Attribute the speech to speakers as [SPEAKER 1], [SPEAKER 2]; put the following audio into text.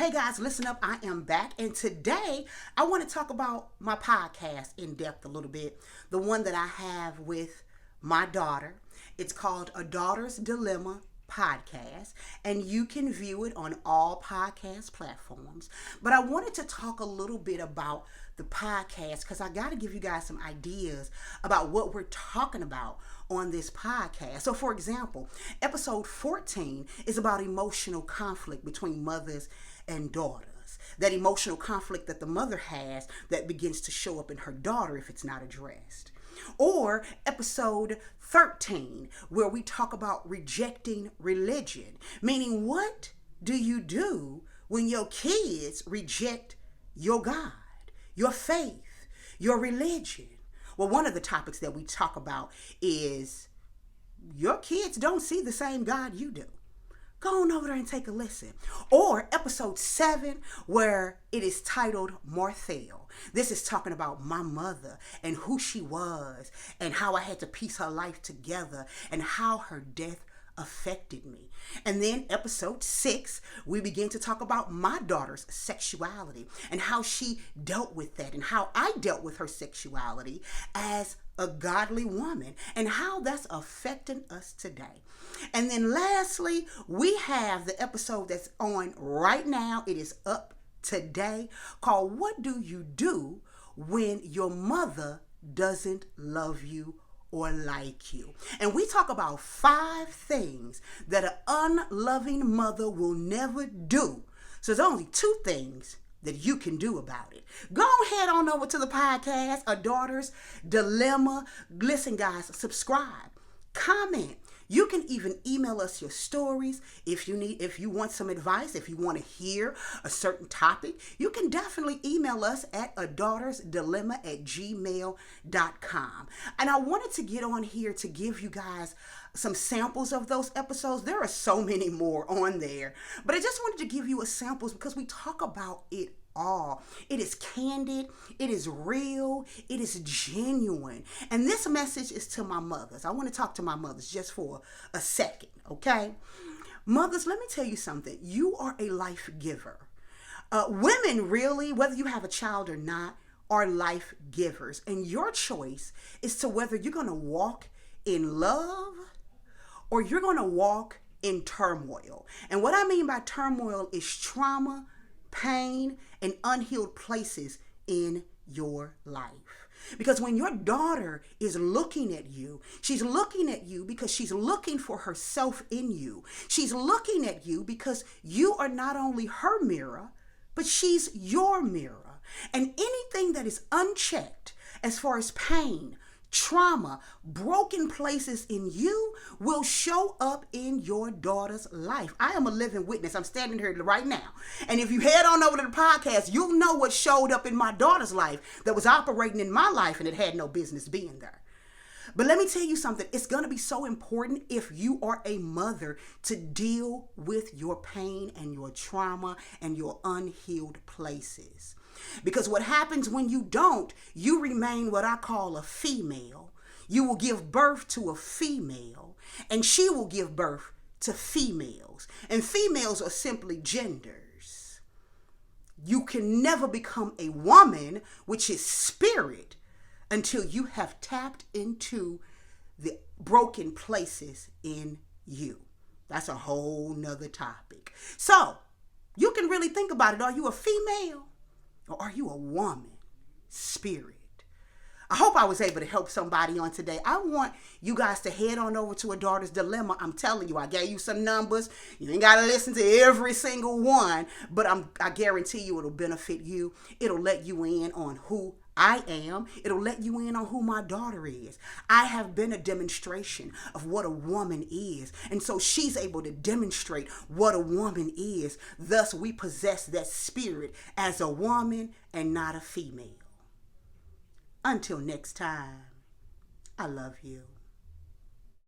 [SPEAKER 1] Hey guys, listen up. I am back, and today I want to talk about my podcast in depth a little bit. The one that I have with my daughter. It's called A Daughter's Dilemma Podcast, and you can view it on all podcast platforms. But I wanted to talk a little bit about the podcast because I got to give you guys some ideas about what we're talking about on this podcast. So, for example, episode 14 is about emotional conflict between mothers and daughters. That emotional conflict that the mother has that begins to show up in her daughter if it's not addressed. Or episode 13, where we talk about rejecting religion, meaning what do you do when your kids reject your God, your faith, your religion? Well, one of the topics that we talk about is your kids don't see the same God you do. Go on over there and take a listen. Or episode 7, where it is titled Marthel. This is talking about my mother and who she was and how I had to piece her life together and how her death affected me. And then episode 6, we begin to talk about my daughter's sexuality and how she dealt with that and how I dealt with her sexuality as a godly woman and how that's affecting us today. And then lastly, we have the episode that's on right now. It is up today, called What Do You Do When Your Mother Doesn't Love You or Like You? And we talk about 5 things that an unloving mother will never do. So there's only 2 things that you can do about it. Go ahead on over to the podcast, A Daughter's Dilemma. Listen, guys, subscribe, comment. You can even email us your stories if you want some advice, if you want to hear a certain topic. You can definitely email us at adaughtersdilemma@gmail.com. And I wanted to get on here to give you guys some samples of those episodes. There are so many more on there, but I just wanted to give you a samples because we talk about it all. It is candid, it is real, it is genuine. And this message is to my mothers. I want to talk to my mothers just for a second, okay? Mothers, let me tell you something. You are a life giver. Women, really, whether you have a child or not, are life givers. And your choice is to whether you're going to walk in love or you're going to walk in turmoil. And what I mean by turmoil is trauma, pain, and unhealed places in your life. Because when your daughter is looking at you, she's looking at you because she's looking for herself in you. She's looking at you because you are not only her mirror, but she's your mirror. And anything that is unchecked as far as pain, trauma, broken places in you will show up in your daughter's life. I am a living witness. I'm standing here right now. And if you head on over to the podcast, you'll know what showed up in my daughter's life that was operating in my life and it had no business being there. But let me tell you something. It's going to be so important if you are a mother to deal with your pain and your trauma and your unhealed places. Because what happens when you don't, you remain what I call a female. You will give birth to a female, and she will give birth to females. And females are simply genders. You can never become a woman, which is spirit, until you have tapped into the broken places in you. That's a whole nother topic. So you can really think about it. Are you a female? Or are you a woman? Spirit. I hope I was able to help somebody on today. I want you guys to head on over to A Daughter's Dilemma. I'm telling you, I gave you some numbers. You ain't got to listen to every single one, but I guarantee you it'll benefit you. It'll let you in on who I am. It'll let you in on who my daughter is. I have been a demonstration of what a woman is. And so she's able to demonstrate what a woman is. Thus, we possess that spirit as a woman and not a female. Until next time, I love you.